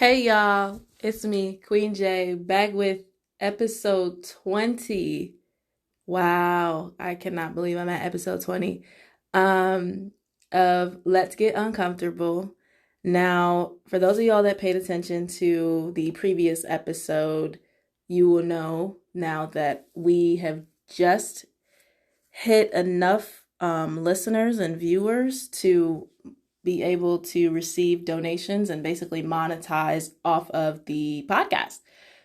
Hey y'all, it's me, Queen J, back with episode 20. Wow, I cannot believe I'm at episode 20 um of Let's Get Uncomfortable. Now, for those of y'all that paid attention to the previous episode, you will know now that we have just hit enough listeners and viewers to be able to receive donations and basically monetize off of the podcast.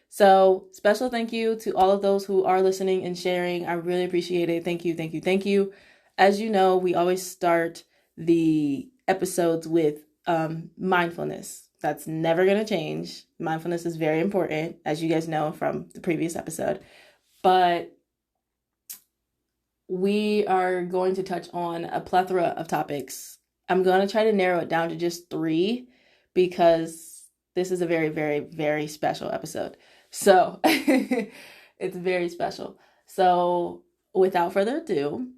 So, special thank you to all of those who are listening and sharing. I really appreciate it. Thank you, thank you, thank you. As you know, we always start the episodes with mindfulness. That's never going to change. Mindfulness is very important, as you guys know from the previous episode. But we are going to touch on a plethora of topics. I'm going to try to narrow it down to just 3 because this is a very, very, very special episode. So it's very special. So without further ado,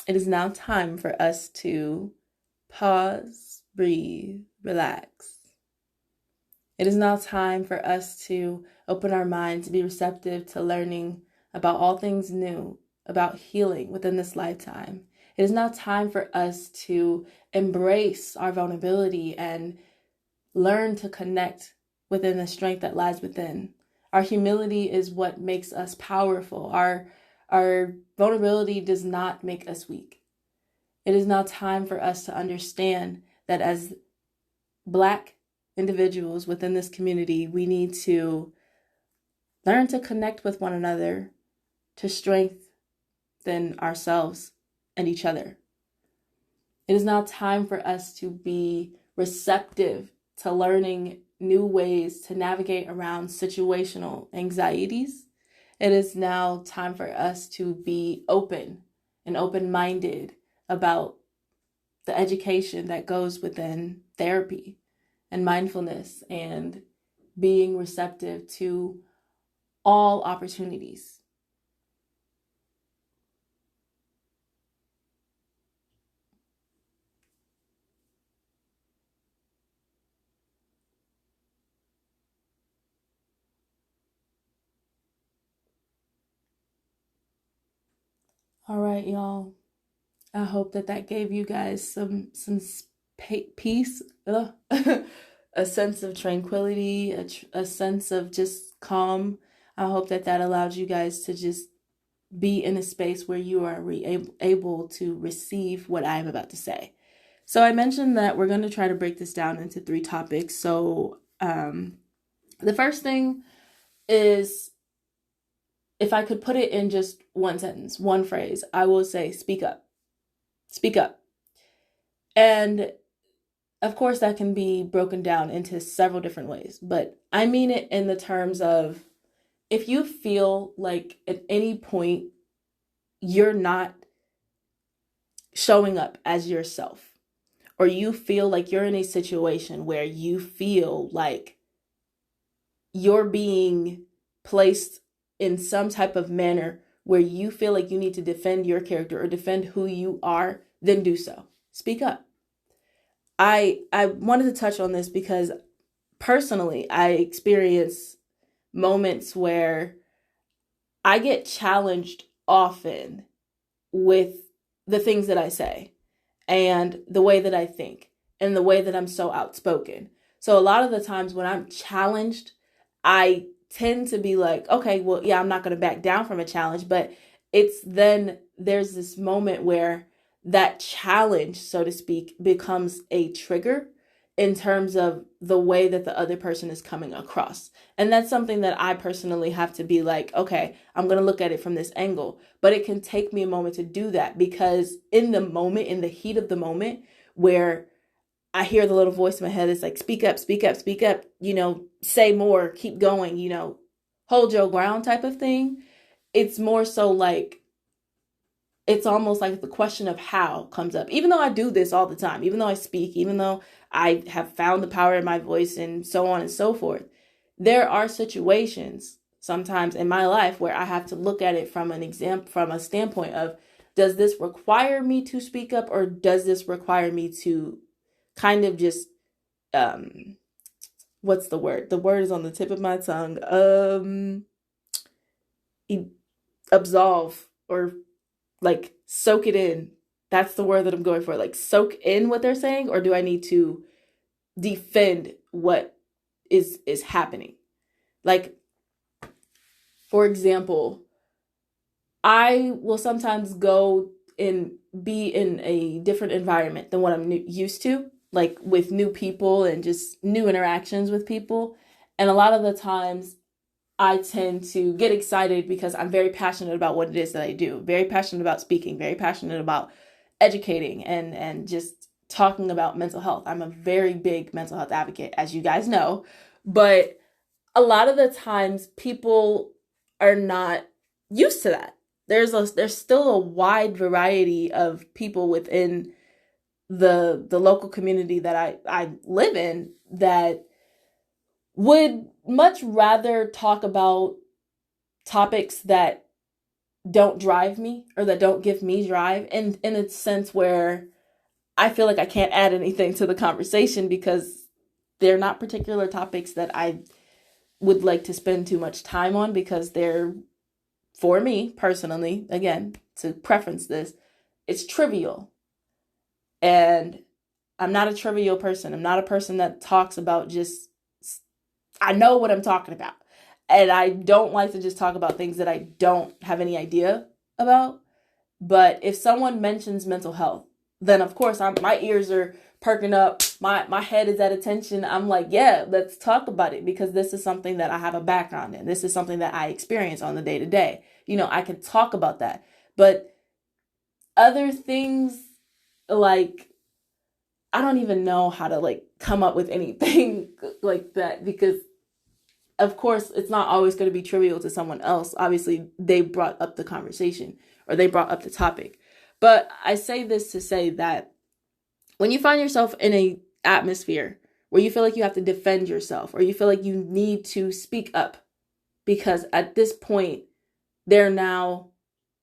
it is now time for us to pause, breathe, relax. It is now time for us to open our mind to be receptive to learning about all things new, about healing within this lifetime. It is now time for us to embrace our vulnerability and learn to connect within the strength that lies within. Our humility is what makes us powerful. Our vulnerability does not make us weak. It is now time for us to understand that as Black individuals within this community, we need to learn to connect with one another to strengthen ourselves and each other. It is now time for us to be receptive to learning new ways to navigate around situational anxieties. It is now time for us to be open and open-minded about the education that goes within therapy and mindfulness and being receptive to all opportunities. All right, y'all. I hope that gave you guys some peace, a sense of tranquility, a sense of just calm. I hope that allowed you guys to just be in a space where you are able to receive what I'm about to say. So I mentioned that we're going to try to break this down into 3 topics. So the first thing is, if I could put it in just one sentence, one phrase, I will say, speak up. Speak up. And of course, that can be broken down into several different ways, but I mean it in the terms of, if you feel like at any point you're not showing up as yourself, or you feel like you're in a situation where you feel like you're being placed in some type of manner where you feel like you need to defend your character or defend who you are, then do so. Speak up. I wanted to touch on this because personally, I experience moments where I get challenged often with the things that I say and the way that I think and the way that I'm so outspoken. So a lot of the times when I'm challenged, I tend to be like, okay, well, yeah, I'm not going to back down from a challenge, but it's then there's this moment where that challenge, so to speak, becomes a trigger in terms of the way that the other person is coming across. And that's something that I personally have to be like, okay, I'm going to look at it from this angle. But it can take me a moment to do that, because in the moment, in the heat of the moment, where I hear the little voice in my head, it's like, speak up, speak up, speak up, say more, keep going, hold your ground type of thing. It's more so like, it's almost like the question of how comes up. Even though I do this all the time, even though I speak, even though I have found the power in my voice and so on and so forth, there are situations sometimes in my life where I have to look at it from a standpoint of, does this require me to speak up, or does this require me to kind of just what's the word? The word is on the tip of my tongue. Absolve, or like soak it in. That's the word that I'm going for. Like soak in what they're saying, or do I need to defend what is happening? Like, for example, I will sometimes go and be in a different environment than what I'm used to, like with new people and just new interactions with people. And a lot of the times I tend to get excited because I'm very passionate about what it is that I do, very passionate about speaking, very passionate about educating and just talking about mental health. I'm a very big mental health advocate, as you guys know, but a lot of the times people are not used to that. There's still a wide variety of people within the local community that I live in that would much rather talk about topics that don't drive me or that don't give me drive, and in a sense where I feel like I can't add anything to the conversation because they're not particular topics that I would like to spend too much time on, because they're, for me personally, again, to preference this, it's trivial. And I'm not a trivial person. I'm not a person that talks about just, I know what I'm talking about. And I don't like to just talk about things that I don't have any idea about. But if someone mentions mental health, then of course my ears are perking up, my head is at attention. I'm like, yeah, let's talk about it, because this is something that I have a background in. This is something that I experience on the day to day. I can talk about that. But other things, like, I don't even know how to like come up with anything like that, because of course it's not always going to be trivial to someone else. Obviously they brought up the conversation or they brought up the topic. But I say this to say that when you find yourself in a atmosphere where you feel like you have to defend yourself, or you feel like you need to speak up, because at this point they're now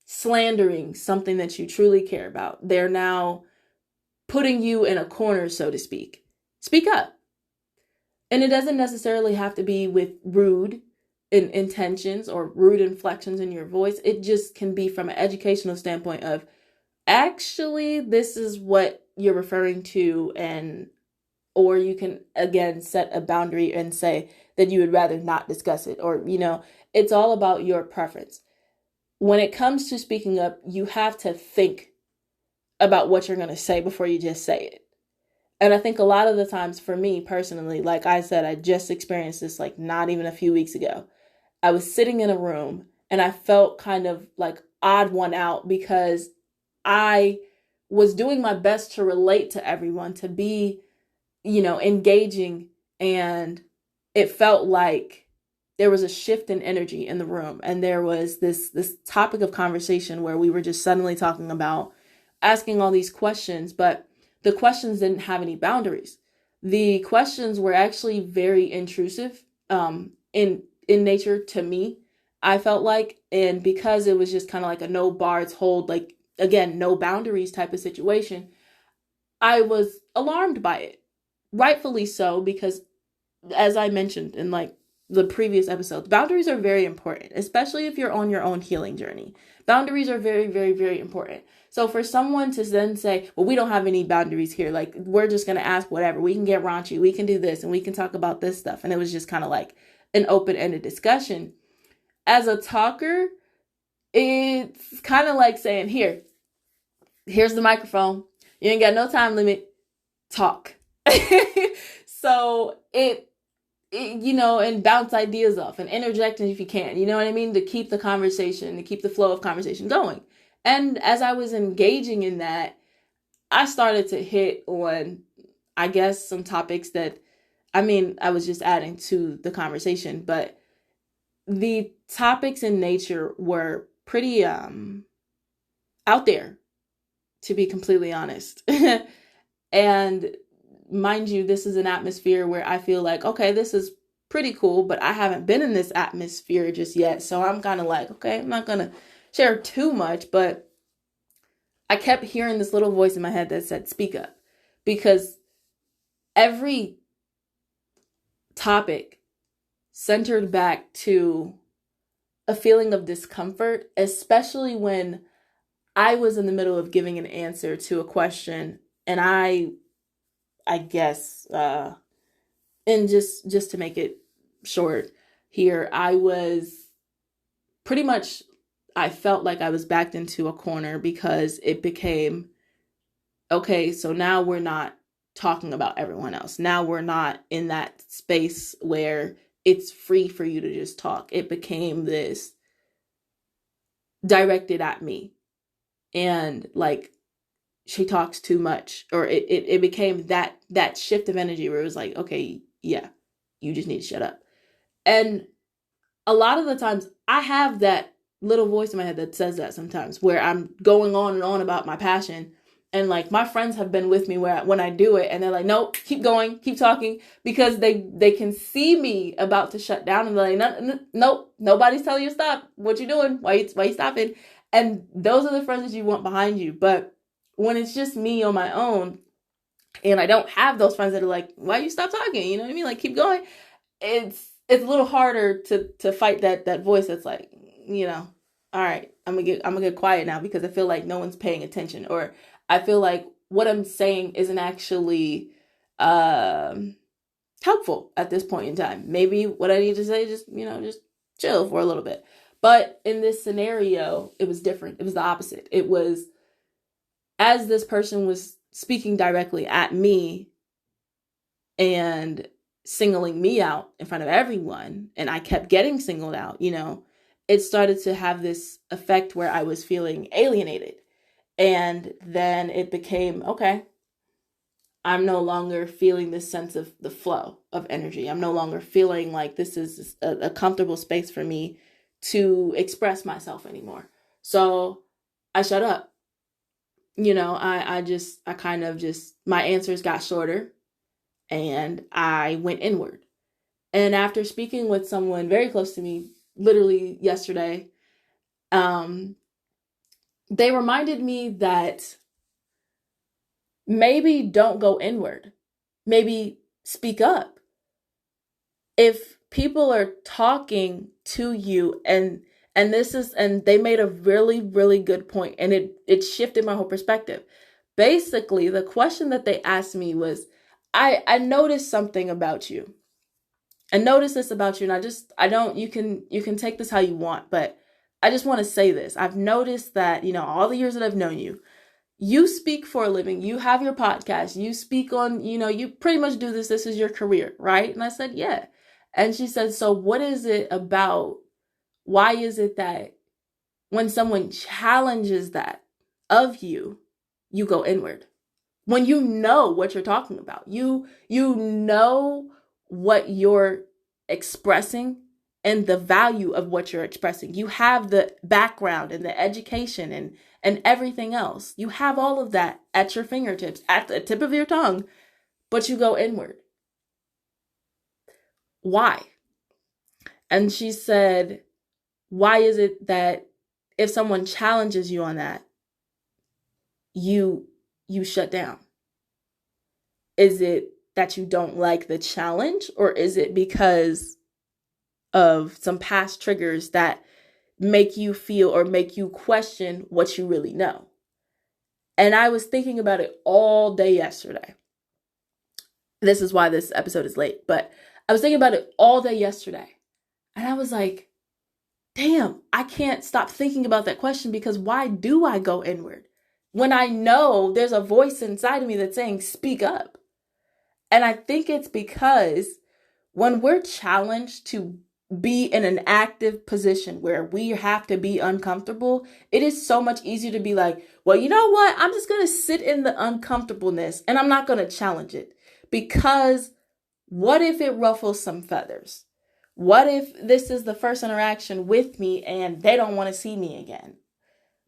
slandering something that you truly care about. They're now putting you in a corner, so to speak. Speak up. And it doesn't necessarily have to be with rude intentions or rude inflections in your voice. It just can be from an educational standpoint of, actually, this is what you're referring to, or you can, again, set a boundary and say that you would rather not discuss it, or, it's all about your preference. When it comes to speaking up, you have to think about what you're going to say before you just say it. And I think a lot of the times, for me personally, like I said, I just experienced this like not even a few weeks ago. I was sitting in a room and I felt kind of like odd one out, because I was doing my best to relate to everyone, to be, engaging. And it felt like there was a shift in energy in the room. And there was this topic of conversation where we were just suddenly talking about asking all these questions, but the questions didn't have any boundaries. The questions were actually very intrusive in nature to me, I felt like. And because it was just kind of like a no bars hold, like, again, no boundaries type of situation, I was alarmed by it. Rightfully so, because as I mentioned in like the previous episodes, boundaries are very important, especially if you're on your own healing journey. Boundaries are very, very, very important. So for someone to then say, well, we don't have any boundaries here, like, we're just going to ask whatever, we can get raunchy, we can do this, and we can talk about this stuff. And it was just kind of like an open-ended discussion. As a talker, it's kind of like saying, here's the microphone. You ain't got no time limit. Talk. So it, and bounce ideas off and interject if you can, you know what I mean? To keep the conversation, to keep the flow of conversation going. And as I was engaging in that, I started to hit on, I guess, some topics that, I was just adding to the conversation, but the topics in nature were pretty out there, to be completely honest. And mind you, this is an atmosphere where I feel like, okay, this is pretty cool, but I haven't been in this atmosphere just yet. So I'm kind of like, okay, I'm not going to share too much, but I kept hearing this little voice in my head that said, speak up, because every topic centered back to a feeling of discomfort, especially when I was in the middle of giving an answer to a question, and I guess, and just to make it short here, I was pretty much, I felt like I was backed into a corner because it became, okay, so now we're not talking about everyone else. Now we're not in that space where it's free for you to just talk. It became this directed at me, and like, she talks too much, or it became that shift of energy where it was like, okay, yeah, you just need to shut up. And a lot of the times I have that little voice in my head that says that sometimes, where I'm going on and on about my passion. And like, my friends have been with me when I do it, and they're like, nope, keep going, keep talking, because they can see me about to shut down, and they're like, nope, nobody's telling you to stop. What you doing? Why you stopping? And those are the friends that you want behind you. But when it's just me on my own, and I don't have those friends that are like, why you stop talking? You know what I mean? Like, keep going. It's a little harder to fight that voice that's like, all right, I'm gonna get quiet now, because I feel like no one's paying attention, or I feel like what I'm saying isn't actually helpful at this point in time. Maybe what I need to say is just chill for a little bit. But in this scenario, it was different. It was the opposite. It was, as this person was speaking directly at me and singling me out in front of everyone, and I kept getting singled out, it started to have this effect where I was feeling alienated. And then it became, okay, I'm no longer feeling this sense of the flow of energy. I'm no longer feeling like this is a comfortable space for me to express myself anymore. So I shut up. I kind of just, my answers got shorter, and I went inward. And after speaking with someone very close to me, literally yesterday, they reminded me that maybe don't go inward. Maybe speak up. If people are talking to you, and they made a really, really good point, and it shifted my whole perspective. Basically, the question that they asked me was, I noticed something about you. I noticed this about you, and you can take this how you want, but I just want to say this. I've noticed that, all the years that I've known you, you speak for a living. You have your podcast. You speak on, you pretty much do this. This is your career, right? And I said, yeah. And she said, so what is it about? Why is it that when someone challenges that of you, you go inward? When you know what you're talking about, you know what you're expressing and the value of what you're expressing. You have the background and the education and everything else. You have all of that at your fingertips, at the tip of your tongue, but you go inward. Why? And she said, why is it that if someone challenges you on that, you shut down? Is it that you don't like the challenge, or is it because of some past triggers that make you feel or make you question what you really know? And I was thinking about it all day yesterday. This is why this episode is late, but I was thinking about it all day yesterday. And I was like, damn, I can't stop thinking about that question, because why do I go inward when I know there's a voice inside of me that's saying, speak up? And I think it's because when we're challenged to be in an active position where we have to be uncomfortable, it is so much easier to be like, well, you know what? I'm just going to sit in the uncomfortableness and I'm not going to challenge it, because what if it ruffles some feathers? What if this is the first interaction with me and they don't want to see me again?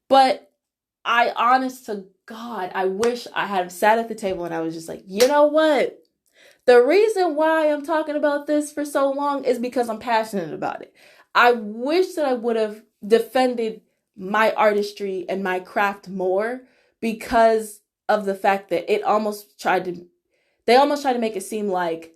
But honest to God, I wish I had sat at the table and I was just like, you know what? The reason why I'm talking about this for so long is because I'm passionate about it. I wish that I would have defended my artistry and my craft more, because of the fact that they almost tried to make it seem like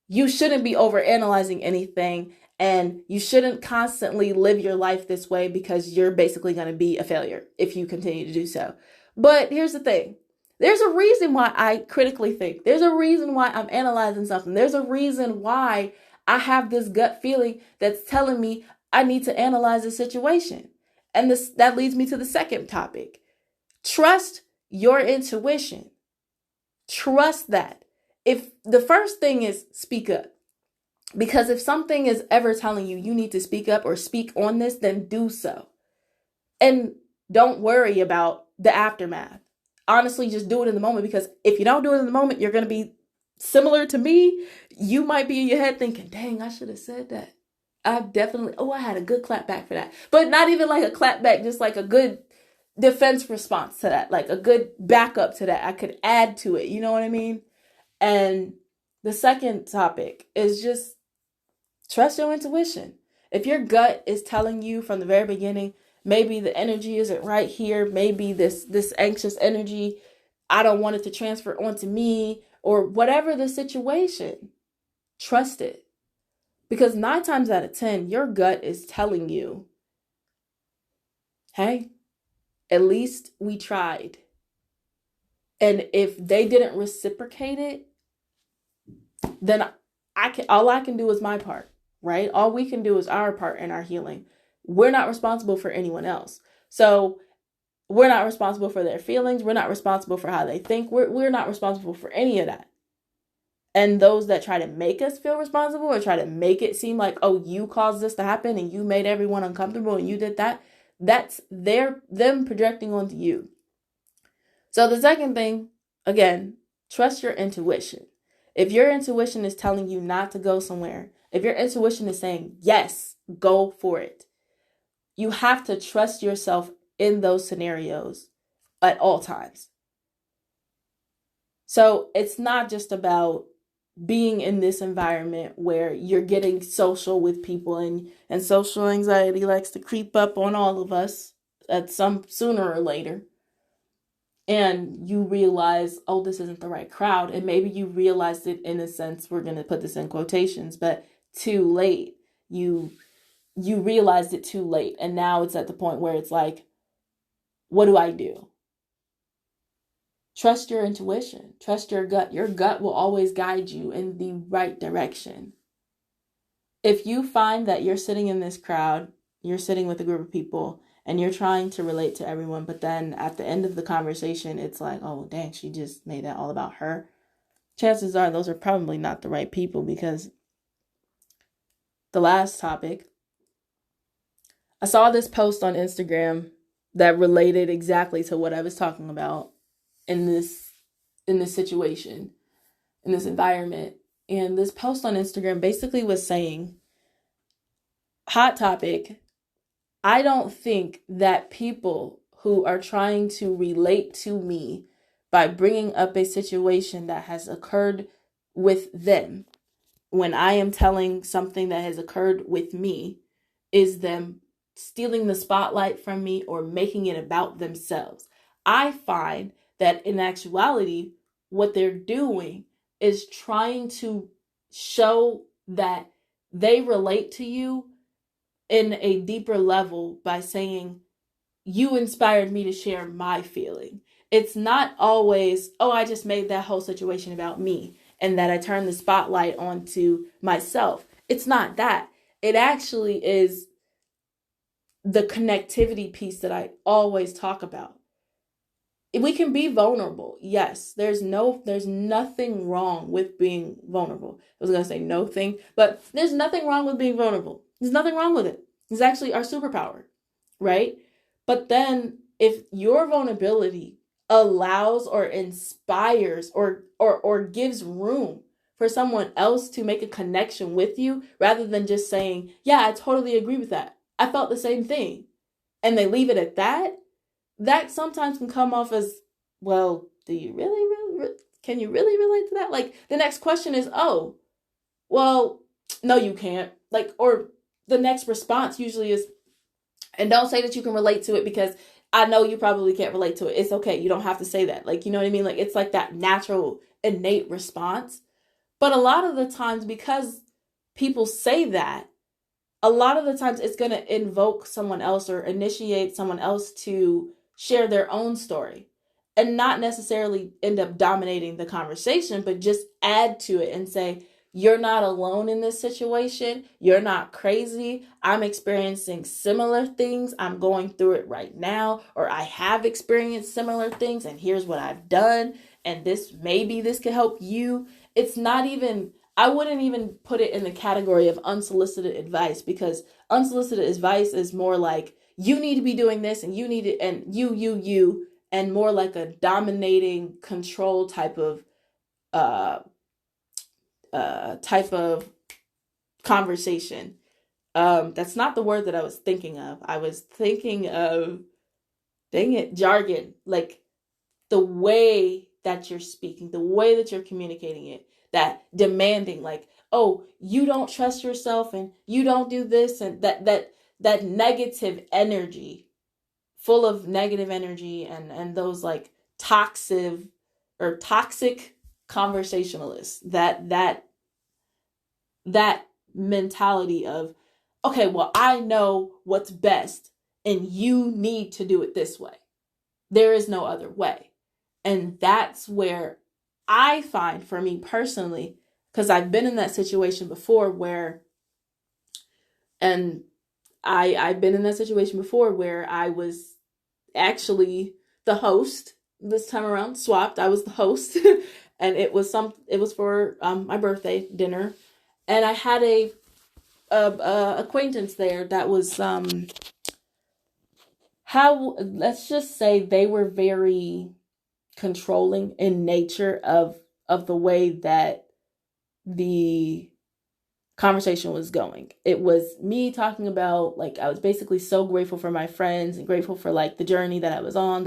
you shouldn't be overanalyzing anything, and you shouldn't constantly live your life this way, because you're basically going to be a failure if you continue to do so. But here's the thing. There's a reason why I critically think. There's a reason why I'm analyzing something. There's a reason why I have this gut feeling that's telling me I need to analyze the situation. And that leads me to the second topic. Trust your intuition. Trust that. If the first thing is speak up, because if something is ever telling you you need to speak up or speak on this, then do so. And don't worry about the aftermath. Honestly, just do it in the moment, because if you don't do it in the moment, you're going to be similar to me. You might be in your head thinking, dang, I should have said that. I had a good clap back for that. But not even like a clap back, just like a good defense response to that, like a good backup to that. I could add to it. You know what I mean? And the second topic is just trust your intuition. If your gut is telling you from the very beginning, maybe the energy isn't right here, maybe this anxious energy, I don't want it to transfer onto me, or whatever the situation, trust it. Because 9 times out of 10, your gut is telling you, hey, at least we tried. And if they didn't reciprocate it, then all I can do is my part, right? All we can do is our part in our healing. We're not responsible for anyone else. So we're not responsible for their feelings. We're not responsible for how they think. We're not responsible for any of that. And those that try to make us feel responsible or try to make it seem like, oh, you caused this to happen and you made everyone uncomfortable and you did that, that's them projecting onto you. So the second thing, again, trust your intuition. If your intuition is telling you not to go somewhere, if your intuition is saying, yes, go for it, you have to trust yourself in those scenarios at all times. So it's not just about being in this environment where you're getting social with people, and social anxiety likes to creep up on all of us at some sooner or later. And you realize, oh, this isn't the right crowd. And maybe you realized it in a sense, we're going to put this in quotations, but too late. You realized it too late. And now it's at the point where it's like, what do I do? Trust your intuition. Trust your gut. Your gut will always guide you in the right direction. If you find that you're sitting in this crowd, you're sitting with a group of people, and you're trying to relate to everyone, but then at the end of the conversation, it's like, oh, dang, she just made that all about her. Chances are those are probably not the right people, because the last topic, I saw this post on Instagram that related exactly to what I was talking about in this situation, in this environment. And this post on Instagram basically was saying, hot topic, I don't think that people who are trying to relate to me by bringing up a situation that has occurred with them, when I am telling something that has occurred with me, is them stealing the spotlight from me or making it about themselves. I find that in actuality, what they're doing is trying to show that they relate to you in a deeper level by saying, you inspired me to share my feeling. It's not always, oh, I just made that whole situation about me and that I turned the spotlight onto myself. It's not that. It actually is the connectivity piece that I always talk about. We can be vulnerable. Yes, there's nothing wrong with being vulnerable. I was going to say no thing, but there's nothing wrong with being vulnerable. There's nothing wrong with it. It's actually our superpower, right? But then if your vulnerability allows or inspires or gives room for someone else to make a connection with you, rather than just saying, yeah, I totally agree with that, I felt the same thing, and they leave it at that, that sometimes can come off as, well, do you really, can you really relate to that? Like, the next question is, oh, well, no, you can't. Like, or the next response usually is, and don't say that you can relate to it, because I know you probably can't relate to it. It's okay. You don't have to say that. Like, you know what I mean? Like, it's like that natural, innate response. But a lot of the times, because people say that, a lot of the times it's going to invoke someone else or initiate someone else to share their own story and not necessarily end up dominating the conversation, but just add to it and say, you're not alone in this situation. You're not crazy. I'm experiencing similar things. I'm going through it right now, or I have experienced similar things, and here's what I've done. And maybe this could help you. It's not even, I wouldn't even put it in the category of unsolicited advice, because unsolicited advice is more like, you need to be doing this and you need it, and you, and more like a dominating control type of conversation. That's not the word that I was thinking of. I was thinking of, dang it, jargon. Like the way that you're speaking, the way that you're communicating it, that demanding, like, oh, you don't trust yourself and you don't do this, and that negative energy, full of negative energy, and those like toxic conversationalists, that mentality of, okay, well, I know what's best and you need to do it this way. There is no other way. And that's where I find, for me personally, because I've been in that situation before where, and I've been in that situation before where I was actually the host. This time around, swapped. I was the host, and it was for my birthday dinner, and I had a acquaintance there that was let's just say they were very controlling in nature of the way that the conversation was going. It was me talking about, like, I was basically so grateful for my friends and grateful for like the journey that I was on,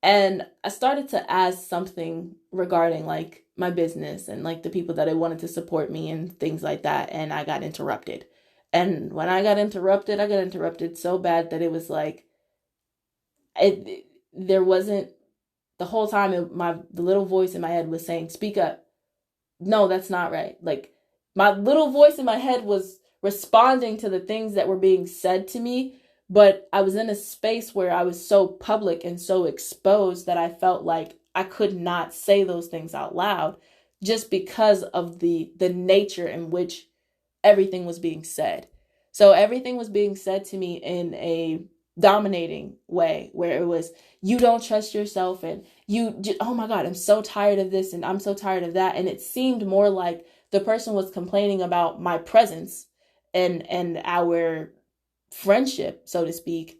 and I started to ask something regarding like my business and like the people that I wanted to support me and things like that, and I got interrupted. And when I got interrupted so bad that it was like, there wasn't, the whole time the little voice in my head was saying, speak up. No, that's not right. Like, my little voice in my head was responding to the things that were being said to me, but I was in a space where I was so public and so exposed that I felt like I could not say those things out loud, just because of the nature in which everything was being said. So everything was being said to me in a dominating way, where it was, you don't trust yourself, and oh my God, I'm so tired of this and I'm so tired of that. And it seemed more like the person was complaining about my presence and our friendship, so to speak,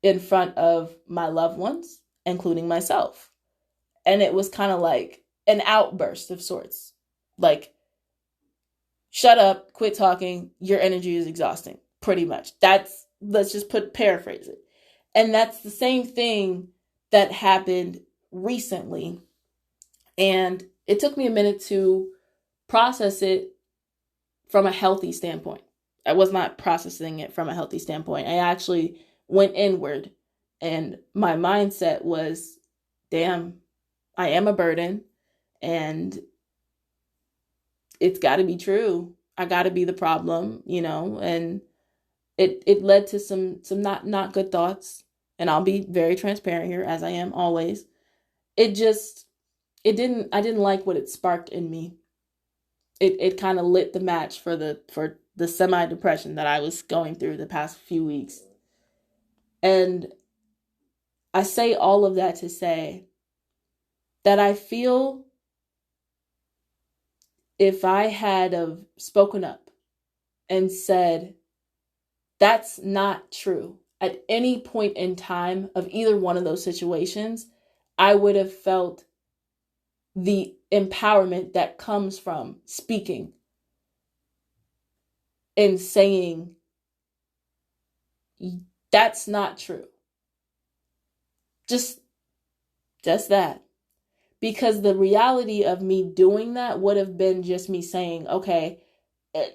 in front of my loved ones, including myself. And it was kind of like an outburst of sorts. Like, shut up, quit talking, your energy is exhausting. Pretty much. Let's just paraphrase it. And that's the same thing that happened recently. And it took me a minute to process it from a healthy standpoint. I was not processing it from a healthy standpoint. I actually went inward, and my mindset was, damn, I am a burden, and it's got to be true. I got to be the problem, and it led to some not good thoughts. And I'll be very transparent here, as I am always. I didn't like what it sparked in me. It kind of lit the match for the semi-depression that I was going through the past few weeks. And I say all of that to say that I feel, if I had have spoken up and said, that's not true, at any point in time of either one of those situations, I would have felt the empowerment that comes from speaking and saying, that's not true. Just that. Because the reality of me doing that would have been just me saying, okay,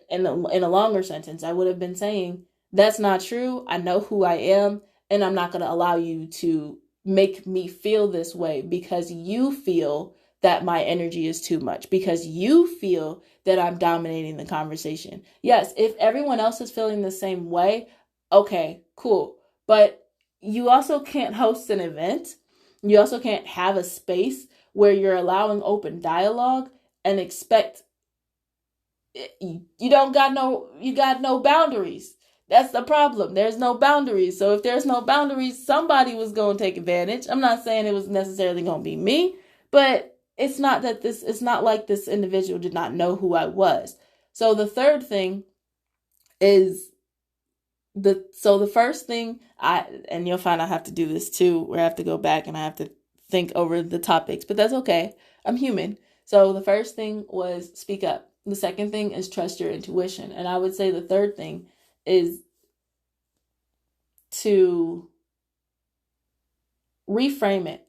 in a longer sentence, I would have been saying, that's not true. I know who I am, and I'm not going to allow you to make me feel this way because you feel that my energy is too much because you feel that I'm dominating the conversation. Yes, if everyone else is feeling the same way, okay, cool. But you also can't host an event. You also can't have a space where you're allowing open dialogue and expect you got no boundaries. That's the problem. There's no boundaries. So if there's no boundaries, somebody was going to take advantage. I'm not saying it was necessarily going to be me, but it's not like this individual did not know who I was. So the third thing is the first thing and you'll find I have to do this too, where I have to go back and I have to think over the topics, but that's okay. I'm human. So the first thing was speak up. The second thing is trust your intuition. And I would say the third thing is to reframe it.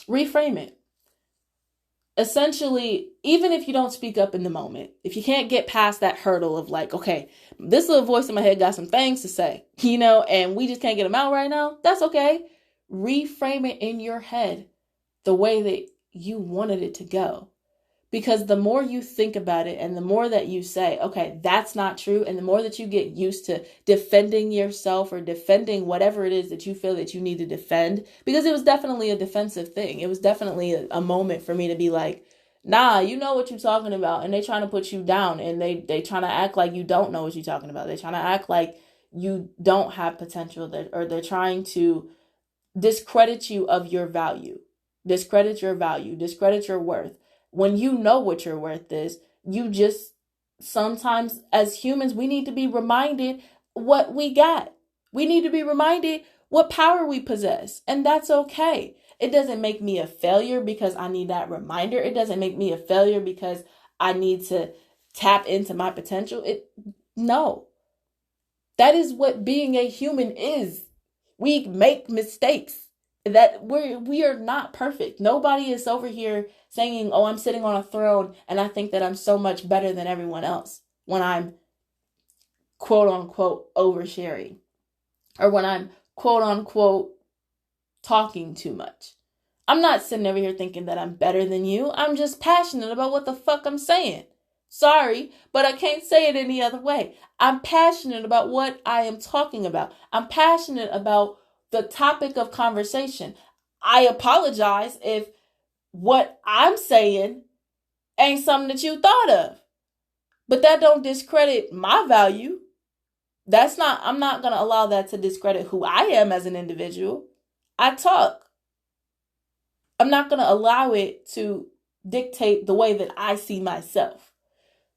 Reframe it. Essentially, even if you don't speak up in the moment, if you can't get past that hurdle of like, okay, this little voice in my head got some things to say, and we just can't get them out right now, that's okay. Reframe it in your head the way that you wanted it to go. Because the more you think about it and the more that you say, okay, that's not true, and the more that you get used to defending yourself or defending whatever it is that you feel that you need to defend, because it was definitely a defensive thing. It was definitely a moment for me to be like, nah, you know what you're talking about, and they trying to put you down, and they trying to act like you don't know what you're talking about. They're trying to act like you don't have potential, or they're trying to discredit you of your value, discredit your value, discredit your worth. When you know what your worth is, you just sometimes as humans, we need to be reminded what we got. We need to be reminded what power we possess. And that's okay. It doesn't make me a failure because I need that reminder. It doesn't make me a failure because I need to tap into my potential. No. That is what being a human is. We make mistakes. That we are not perfect. Nobody is over here saying, oh, I'm sitting on a throne and I think that I'm so much better than everyone else when I'm quote unquote oversharing, or when I'm quote unquote talking too much. I'm not sitting over here thinking that I'm better than you. I'm just passionate about what the fuck I'm saying. Sorry, but I can't say it any other way. I'm passionate about what I am talking about. I'm passionate about the topic of conversation. I apologize if what I'm saying ain't something that you thought of. But that don't discredit my value. I'm not going to allow that to discredit who I am as an individual. I talk. I'm not going to allow it to dictate the way that I see myself.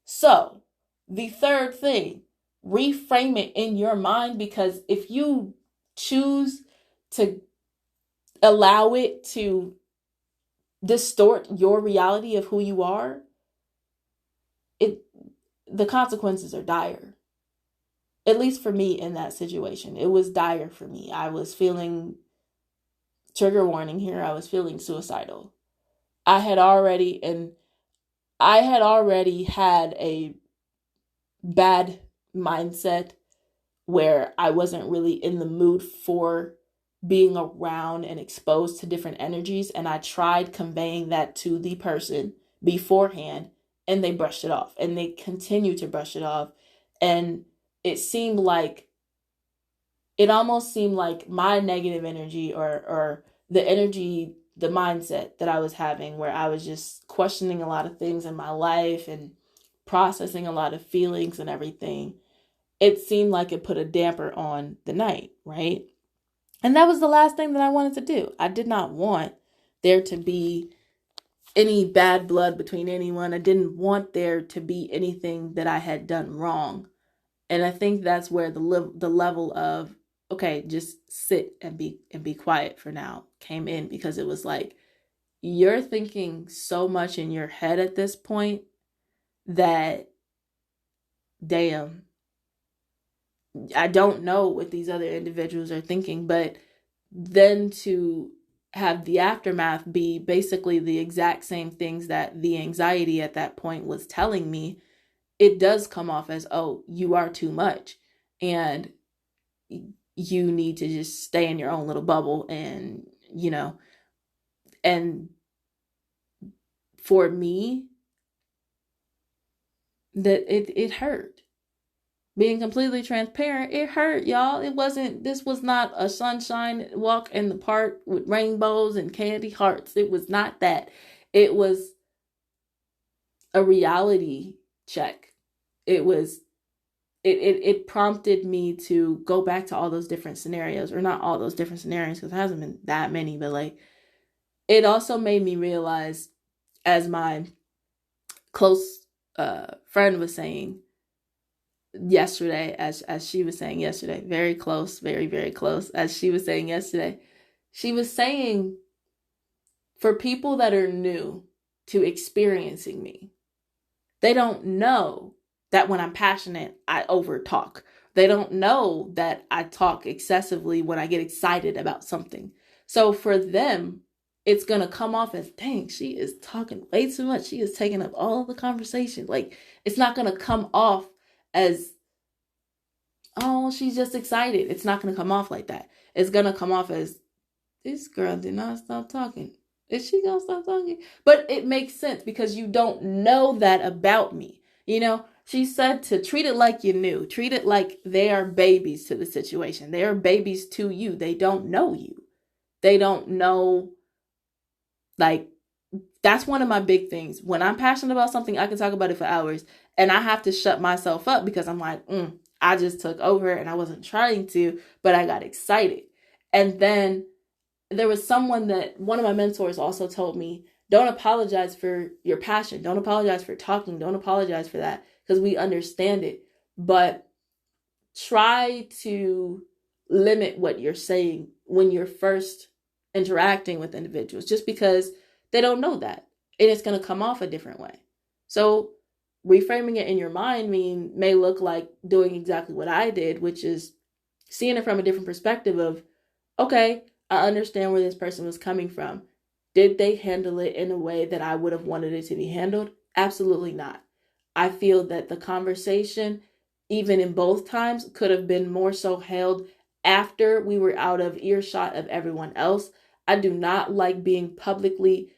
So, the third thing, reframe it in your mind, because if you choose to allow it to distort your reality of who you are, the consequences are dire. At least for me in that situation, it was dire for me. I was feeling, trigger warning here, I was feeling suicidal. I had already had a bad mindset where I wasn't really in the mood for being around and exposed to different energies. And I tried conveying that to the person beforehand, and they brushed it off, and they continue to brush it off. And it almost seemed like my negative energy, or the energy, the mindset that I was having, where I was just questioning a lot of things in my life and processing a lot of feelings and everything. It seemed like it put a damper on the night, right? And that was the last thing that I wanted to do. I did not want there to be any bad blood between anyone. I didn't want there to be anything that I had done wrong. And I think that's where the level of, okay, just sit and be quiet for now came in, because it was like, you're thinking so much in your head at this point that, damn, I don't know what these other individuals are thinking. But then to have the aftermath be basically the exact same things that the anxiety at that point was telling me, it does come off as, oh, you are too much, and you need to just stay in your own little bubble, and for me, that it hurt. Being completely transparent, it hurt, y'all. This was not a sunshine walk in the park with rainbows and candy hearts. It was not that. It was a reality check. It prompted me to go back to all those different scenarios, or not all those different scenarios, because it hasn't been that many, but like, it also made me realize, as my close friend was saying yesterday, as she was saying yesterday, very close, very, very close, as she was saying yesterday, she was saying, for people that are new to experiencing me, they don't know that when I'm passionate, I over talk. They don't know that I talk excessively when I get excited about something. So for them, it's going to come off as, dang, she is talking way too much. She is taking up all the conversation. Like, it's not going to come off as, oh, she's just excited. It's not going to come off like that. It's going to come off as, this girl did not stop talking. Is she going to stop talking? But it makes sense because you don't know that about me. You know, she said to treat it like you knew. Treat it like they are babies to the situation. They are babies to you. They don't know you. They don't know, like, that's one of my big things. When I'm passionate about something, I can talk about it for hours, and I have to shut myself up because I'm like, I just took over and I wasn't trying to, but I got excited. And then there was someone that one of my mentors also told me, don't apologize for your passion. Don't apologize for talking. Don't apologize for that, because we understand it. But try to limit what you're saying when you're first interacting with individuals, just because they don't know that. And it's going to come off a different way. So reframing it in your mind may look like doing exactly what I did, which is seeing it from a different perspective of, okay, I understand where this person was coming from. Did they handle it in a way that I would have wanted it to be handled? Absolutely not. I feel that the conversation, even in both times, could have been more so held after we were out of earshot of everyone else. I do not like being publicly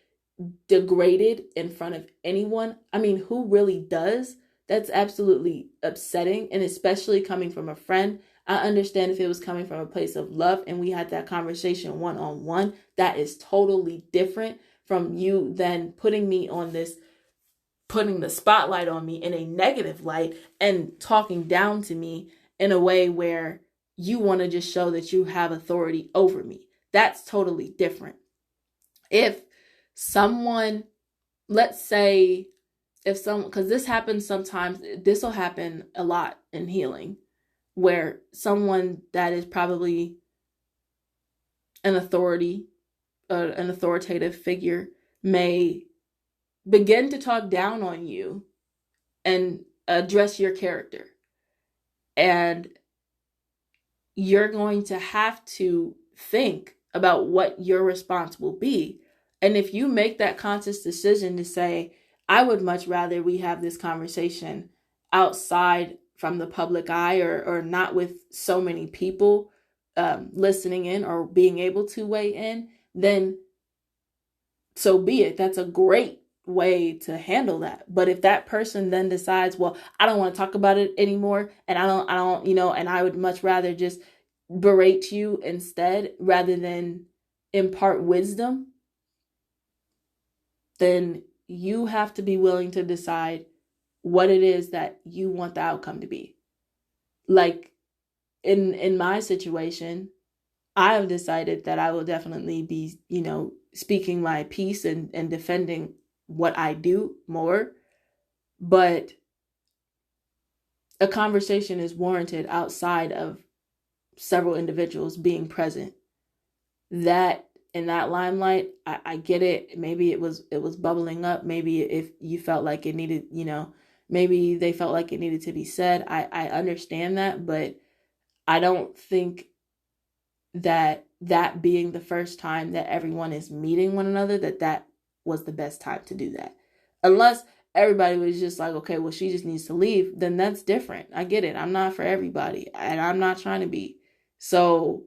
degraded in front of anyone. I mean, who really does? That's absolutely upsetting, and especially coming from a friend. I understand if it was coming from a place of love and we had that conversation one-on-one, that is totally different from you then putting the spotlight on me in a negative light and talking down to me in a way where you want to just show that you have authority over me. That's totally different. If someone, let's say, because this happens sometimes, this will happen a lot in healing, where someone that is probably an authority, an authoritative figure, may begin to talk down on you and address your character. And you're going to have to think about what your response will be. And if you make that conscious decision to say, I would much rather we have this conversation outside from the public eye, or not with so many people listening in or being able to weigh in, then so be it. That's a great way to handle that. But if that person then decides, well, I don't want to talk about it anymore, and I don't, and I would much rather just berate you instead rather than impart wisdom, then you have to be willing to decide what it is that you want the outcome to be. Like in my situation, I have decided that I will definitely be, speaking my piece and defending what I do more. But a conversation is warranted outside of several individuals being present. That in that limelight, I get it. Maybe it was bubbling up. Maybe if you felt like it needed, maybe they felt like it needed to be said. I understand that, but I don't think that being the first time that everyone is meeting one another, that was the best time to do that. Unless everybody was just like, okay, well, she just needs to leave, then that's different. I get it. I'm not for everybody, and I'm not trying to be. So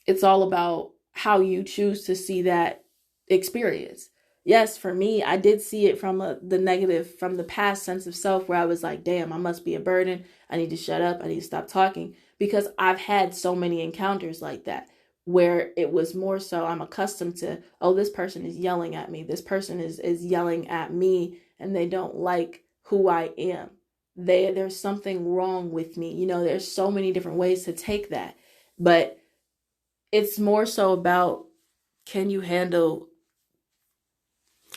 it's all about how you choose to see that experience. yes, for me, I did see it from the negative, from the past sense of self, where I was like, damn, I must be a burden. I need to shut up. I need to stop talking, because I've had so many encounters like that, where it was more so I'm accustomed to, oh, this person is yelling at me. This person is yelling at me, and they don't like who I am. There's something wrong with me. There's so many different ways to take that. But it's more so about, can you handle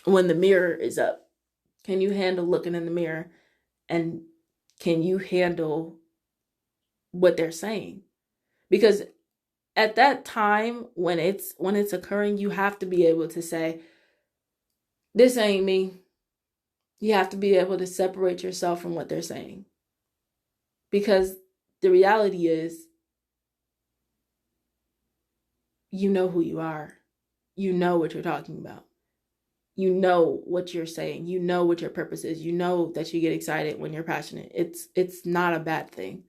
when the mirror is up? Can you handle looking in the mirror, and can you handle what they're saying? Because at that time, when it's occurring, you have to be able to say, this ain't me. You have to be able to separate yourself from what they're saying. Because the reality is, you know who you are. You know what you're talking about. You know what you're saying. You know what your purpose is. You know that you get excited when you're passionate. It's not a bad thing.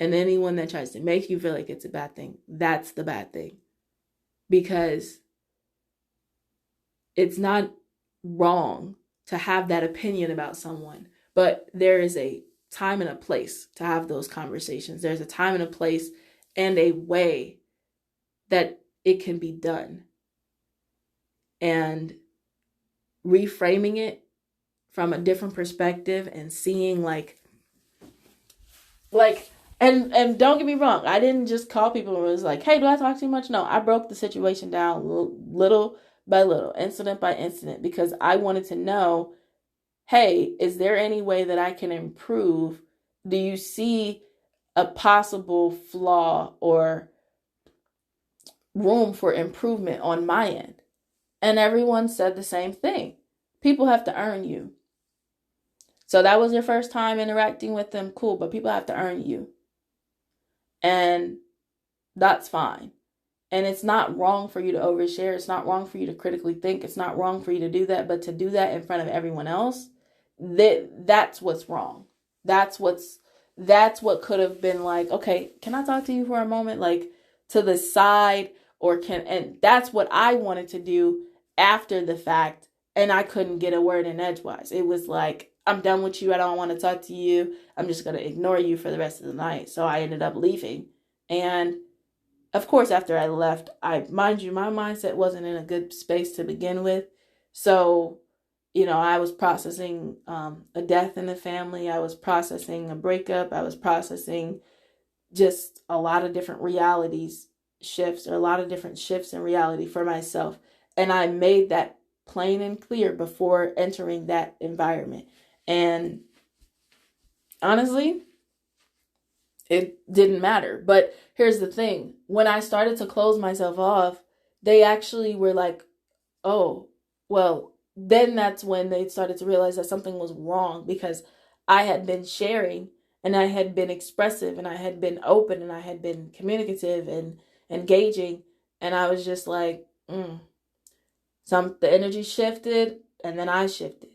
And anyone that tries to make you feel like it's a bad thing, that's the bad thing. Because it's not wrong to have that opinion about someone, but there is a time and a place to have those conversations. There's a time and a place and a way that it can be done. And reframing it from a different perspective and seeing like and don't get me wrong, I didn't just call people and was like, hey, do I talk too much? No, I broke the situation down little by little, incident by incident, because I wanted to know, hey, is there any way that I can improve? Do you see a possible flaw or room for improvement on my end? And everyone said the same thing. People have to earn you. So that was your first time interacting with them, cool, but people have to earn you. And that's fine. And it's not wrong for you to overshare. It's not wrong for you to critically think. It's not wrong for you to do that. But to do that in front of everyone else, that's what's wrong. That's what could have been like, okay, can I talk to you for a moment? Like, to the side, and that's what I wanted to do after the fact. And I couldn't get a word in edgewise. It was like, I'm done with you. I don't want to talk to you. I'm just going to ignore you for the rest of the night. So I ended up leaving. And of course, after I left, mind you, my mindset wasn't in a good space to begin with. So, I was processing a death in the family. I was processing a breakup. I was processing just a lot of different shifts in reality for myself. And I made that plain and clear before entering that environment. And honestly, it didn't matter. But here's the thing. When I started to close myself off, they actually were like, oh, well, then that's when they started to realize that something was wrong, because I had been sharing and I had been expressive and I had been open and I had been communicative and engaging. And I was just like, the energy shifted, and then I shifted.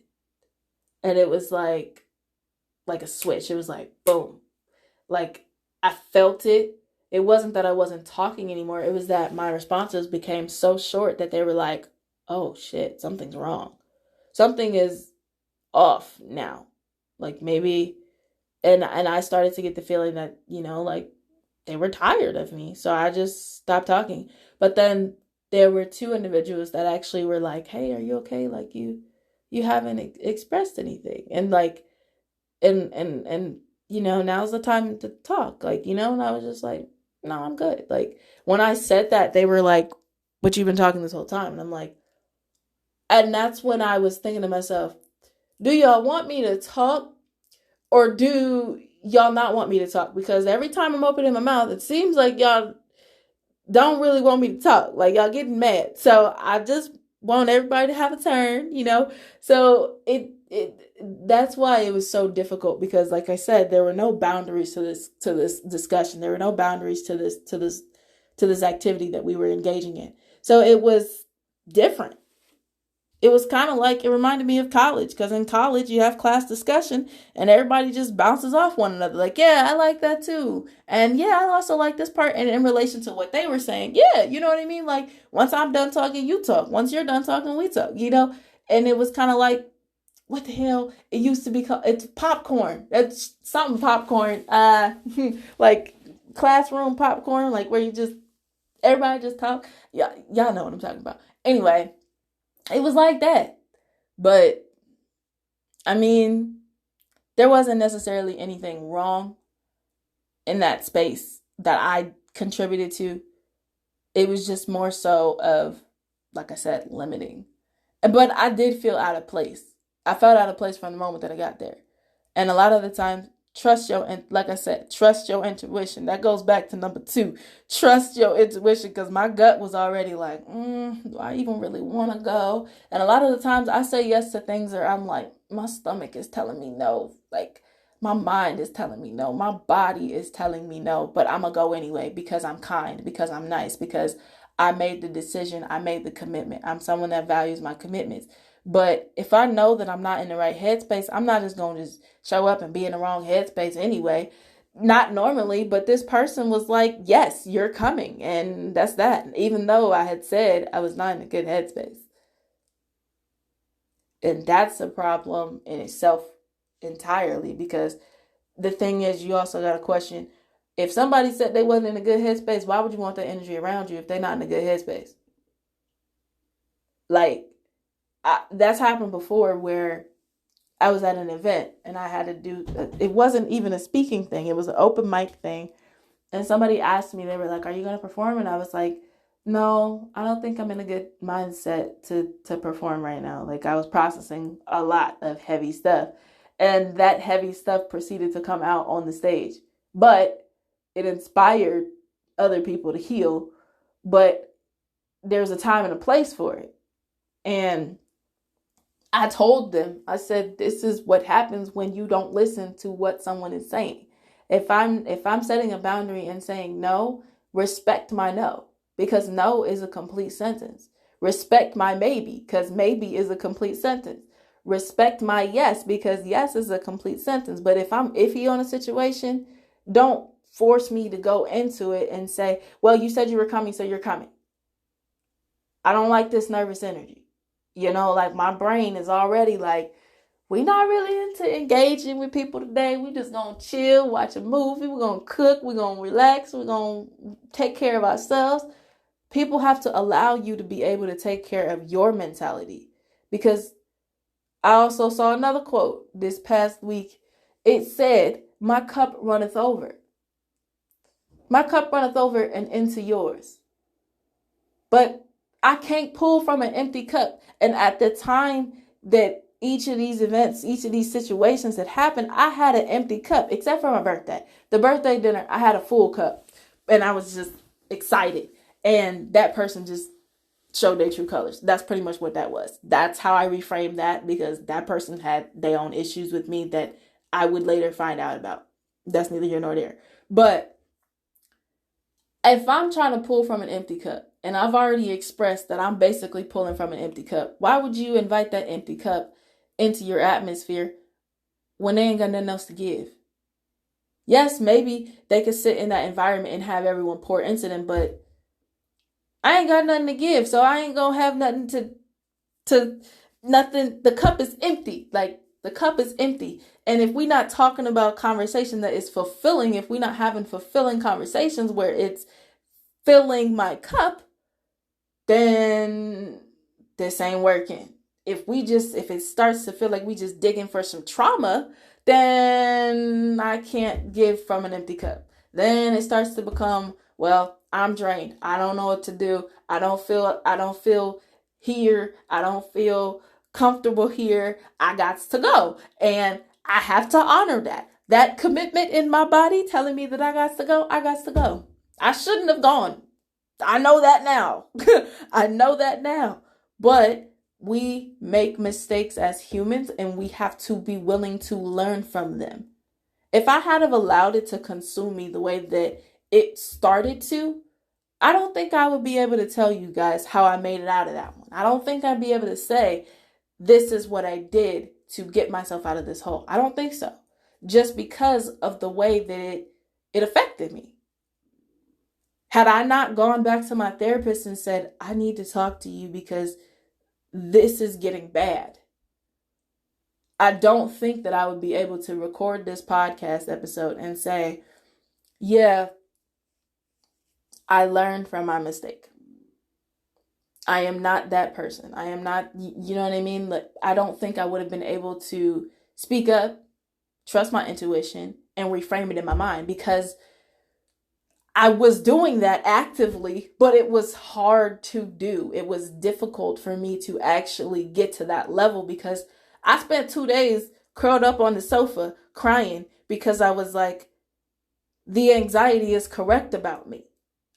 And it was like a switch. It was like, boom. Like, I felt it. It wasn't that I wasn't talking anymore. It was that my responses became so short that they were like, oh shit, something's wrong. Something is off now. Like, maybe, and I started to get the feeling that, like, they were tired of me. So I just stopped talking. But then there were two individuals that actually were like, hey, are you okay? Like, you haven't expressed anything. And like, and now's the time to talk. Like, and I was just like, no, I'm good. Like, when I said that, they were like, but you've been talking this whole time. And I'm like, and that's when I was thinking to myself, do y'all want me to talk, or do y'all not want me to talk? Because every time I'm opening my mouth, it seems like y'all don't really want me to talk. Like, y'all getting mad. So I just want everybody to have a turn, So that's why it was so difficult, because like I said, there were no boundaries to this discussion. There were no boundaries to this activity that we were engaging in. So it was different. it was kind of like, it reminded me of college, because in college you have class discussion and everybody just bounces off one another. Like, yeah, I like that too. And yeah, I also like this part. And in relation to what they were saying, yeah, you know what I mean? Like, once I'm done talking, you talk. Once you're done talking, we talk, you know? And it was kind of like, what the hell? It used to be called, it's popcorn. It's something popcorn. Like classroom popcorn, like where you just, everybody just talk. Yeah, y'all know what I'm talking about. Anyway, it was like that. But I mean, there wasn't necessarily anything wrong in that space that I contributed to. It was just more so of, like I said, limiting. But I did feel out of place. I felt out of place from the moment that I got there. And a lot of the times, trust your, and like I said, trust your intuition. That goes back to number 2. Trust your intuition, because my gut was already like, do I even really want to go? And a lot of the times I say yes to things that I'm like, my stomach is telling me no. Like, my mind is telling me no. My body is telling me no. But I'm going to go anyway, because I'm kind, because I'm nice, because I made the decision. I made the commitment. I'm someone that values my commitments. But if I know that I'm not in the right headspace, I'm not just going to just show up and be in the wrong headspace anyway. Not normally, but this person was like, yes, you're coming. And that's that. Even though I had said I was not in a good headspace. And that's a problem in itself entirely, because the thing is, you also got to question, if somebody said they wasn't in a good headspace, why would you want that energy around you if they're not in a good headspace? Like, that's happened before, where I was at an event and I had to do, it wasn't even a speaking thing. It was an open mic thing. And somebody asked me, they were like, are you going to perform? And I was like, no, I don't think I'm in a good mindset to perform right now. Like, I was processing a lot of heavy stuff, and that heavy stuff proceeded to come out on the stage, but it inspired other people to heal. But there's a time and a place for it. And I told them, I said, this is what happens when you don't listen to what someone is saying. If I'm setting a boundary and saying no, respect my no, because no is a complete sentence. Respect my maybe, because maybe is a complete sentence. Respect my yes, because yes is a complete sentence. But if I'm iffy on a situation, don't force me to go into it and say, well, you said you were coming, so you're coming. I don't like this nervous energy. You know, like, my brain is already like, we not really into engaging with people today. We just gonna chill, watch a movie. We're gonna cook. We're gonna relax. We're gonna take care of ourselves. People have to allow you to be able to take care of your mentality. Because I also saw another quote this past week. It said, my cup runneth over. My cup runneth over and into yours. But I can't pull from an empty cup. And at the time that each of these events, each of these situations that happened, I had an empty cup, except for my birthday. The birthday dinner, I had a full cup. And I was just excited. And that person just showed their true colors. That's pretty much what that was. That's how I reframed that, because that person had their own issues with me that I would later find out about. That's neither here nor there. But if I'm trying to pull from an empty cup, and I've already expressed that I'm basically pulling from an empty cup, why would you invite that empty cup into your atmosphere when they ain't got nothing else to give? Yes, maybe they could sit in that environment and have everyone pour into them, but I ain't got nothing to give, so I ain't gonna have nothing to nothing. The cup is empty. Like, the cup is empty. And if we're not talking about conversation that is fulfilling, if we're not having fulfilling conversations where it's filling my cup, then this ain't working. If it starts to feel like we just digging for some trauma, then I can't give from an empty cup. Then it starts to become, well, I'm drained. I don't know what to do. I don't feel here. I don't feel comfortable here. I got to go. And I have to honor that. That commitment in my body telling me that I got to go, I got to go. I shouldn't have gone. I know that now. I know that now. But we make mistakes as humans, and we have to be willing to learn from them. If I had have allowed it to consume me the way that it started to, I don't think I would be able to tell you guys how I made it out of that one. I don't think I'd be able to say, this is what I did to get myself out of this hole. I don't think so. Just because of the way that it affected me. Had I not gone back to my therapist and said, I need to talk to you because this is getting bad, I don't think that I would be able to record this podcast episode and say, yeah, I learned from my mistake. I am not that person. I am not, you know what I mean? Like, I don't think I would have been able to speak up, trust my intuition, and reframe it in my mind, because I was doing that actively, but it was hard to do. It was difficult for me to actually get to that level, because I spent 2 days curled up on the sofa crying because I was like, the anxiety is correct about me.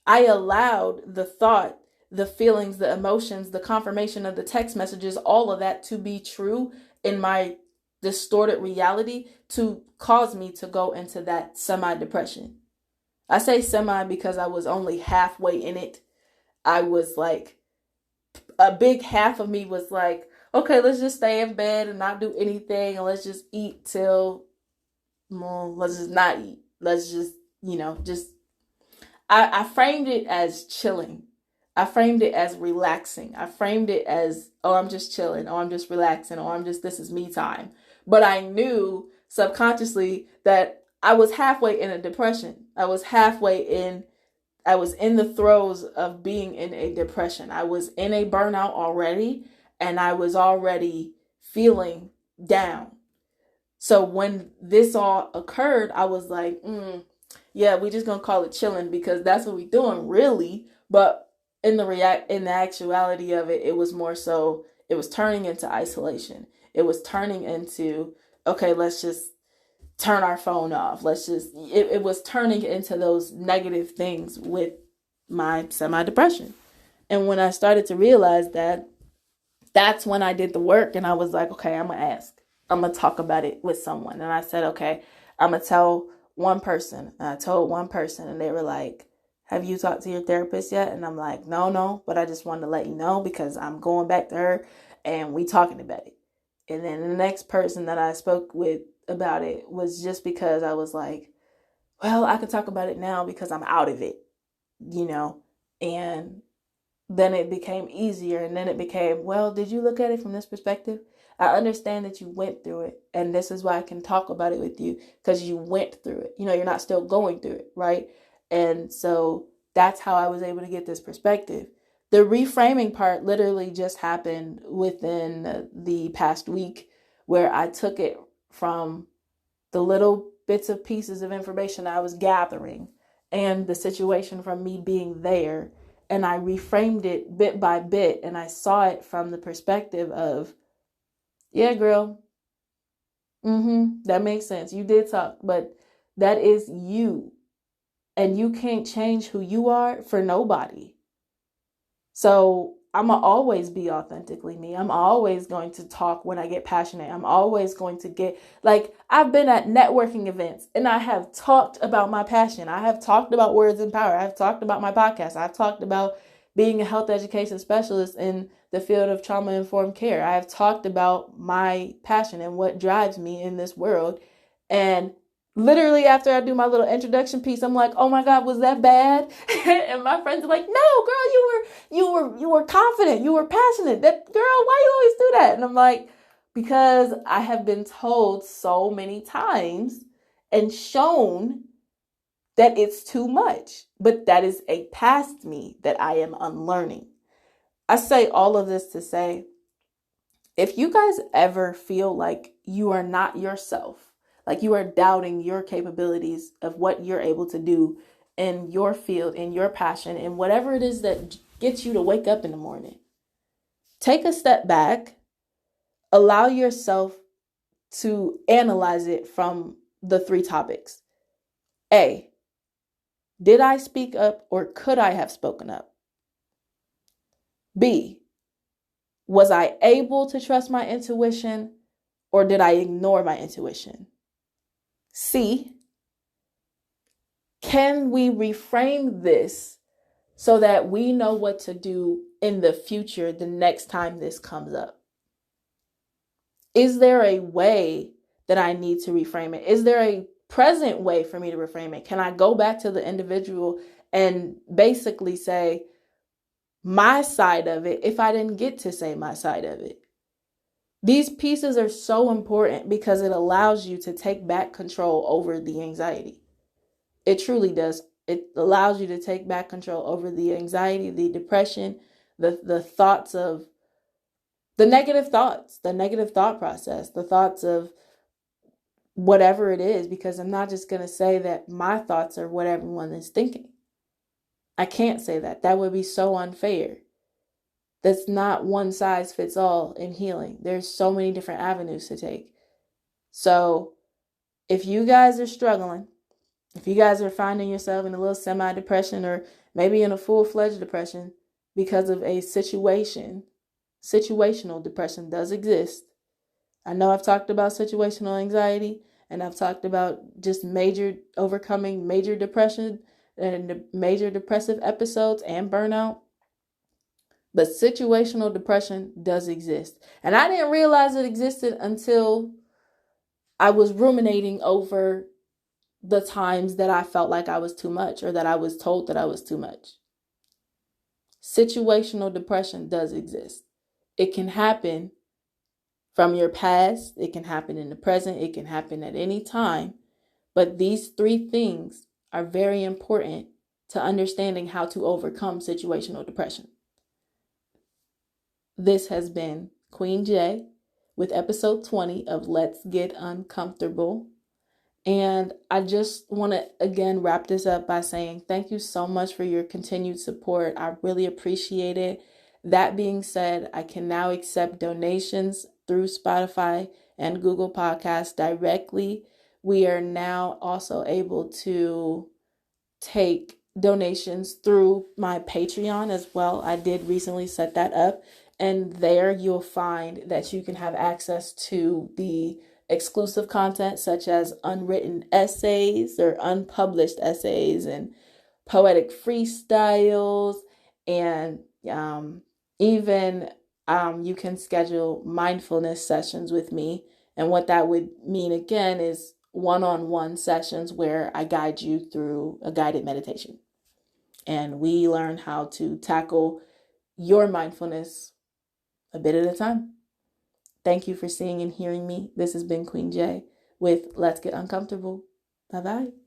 I allowed the thought, the feelings, the emotions, the confirmation of the text messages, all of that to be true in my distorted reality to cause me to go into that semi-depression. I say semi because I was only halfway in it. I was like, a big half of me was like, okay, let's just stay in bed and not do anything, and let's just eat till, well, let's just not eat. Let's just, just I framed it as chilling. I framed it as relaxing. I framed it as, oh, I'm just chilling. Oh, I'm just relaxing. Oh, this is me time. But I knew subconsciously that I was halfway in a depression. I was in the throes of being in a depression. I was in a burnout already, and I was already feeling down. So when this all occurred, I was like, yeah, we just gonna call it chilling because that's what we doing, really. But in the actuality of it, it was more so, it was turning into isolation. It was turning into, okay, let's just turn our phone off. It was turning into those negative things with my semi-depression. And when I started to realize that, that's when I did the work, and I was like, okay, I'm gonna talk about it with someone. And I said, okay, I'm gonna tell one person. And I told one person, and they were like, have you talked to your therapist yet? And I'm like, no, but I just wanted to let you know because I'm going back to her and we talking about it. And then the next person that I spoke with about it was just because I was like, well, I can talk about it now because I'm out of it, and then it became easier. And then it became, well, did you look at it from this perspective? I understand that you went through it, and this is why I can talk about it with you, because you went through it. You're not still going through it, right? And so that's how I was able to get this perspective. The reframing part literally just happened within the past week, where I took it from the little bits of pieces of information I was gathering and the situation from me being there, and I reframed it bit by bit, and I saw it from the perspective of, yeah, girl, that makes sense. You did talk, but that is you, and you can't change who you are for nobody. So I'm going to always be authentically me. I'm always going to talk when I get passionate. I'm always going to get, like, I've been at networking events and I have talked about my passion. I have talked about Words in Power. I've talked about my podcast. I've talked about being a health education specialist in the field of trauma-informed care. I have talked about my passion and what drives me in this world. And literally after I do my little introduction piece, I'm like, oh my God, was that bad? And my friends are like, no, girl, you were confident. You were passionate. That girl, why you always do that? And I'm like, because I have been told so many times and shown that it's too much, but that is a past me that I am unlearning. I say all of this to say, if you guys ever feel like you are not yourself, like you are doubting your capabilities of what you're able to do in your field, in your passion, and whatever it is that gets you to wake up in the morning, take a step back, allow yourself to analyze it from the 3 topics. A, did I speak up or could I have spoken up? B, was I able to trust my intuition or did I ignore my intuition? C, can we reframe this so that we know what to do in the future the next time this comes up. Is there a way that I need to reframe it? Is there a present way for me to reframe it? Can I go back to the individual and basically say my side of it if I didn't get to say my side of it? These pieces are so important because it allows you to take back control over the anxiety. It truly does. It allows you to take back control over the anxiety, the depression, the thoughts of the negative thoughts, the negative thought process, the thoughts of whatever it is, because I'm not just going to say that my thoughts are what everyone is thinking. I can't say that. That would be so unfair. That's not one size fits all in healing. There's so many different avenues to take. So if you guys are struggling, if you guys are finding yourself in a little semi-depression or maybe in a full-fledged depression because of a situation, situational depression does exist. I know I've talked about situational anxiety and I've talked about just overcoming major depression and major depressive episodes and burnout. But situational depression does exist. And I didn't realize it existed until I was ruminating over the times that I felt like I was too much or that I was told that I was too much. Situational depression does exist. It can happen from your past. It can happen in the present. It can happen at any time. But these three things are very important to understanding how to overcome situational depression. This has been Queen J with episode 20 of Let's Get Uncomfortable. And I just want to again wrap this up by saying thank you so much for your continued support. I really appreciate it. That being said, I can now accept donations through Spotify and Google Podcasts directly. We are now also able to take donations through my Patreon as well. I did recently set that up, and there you'll find that you can have access to the exclusive content such as unwritten essays or unpublished essays and poetic freestyles, and even you can schedule mindfulness sessions with me. And what that would mean again is one-on-one sessions where I guide you through a guided meditation. And we learn how to tackle your mindfulness a bit at a time. Thank you for seeing and hearing me. This has been Queen J with Let's Get Uncomfortable. Bye-bye.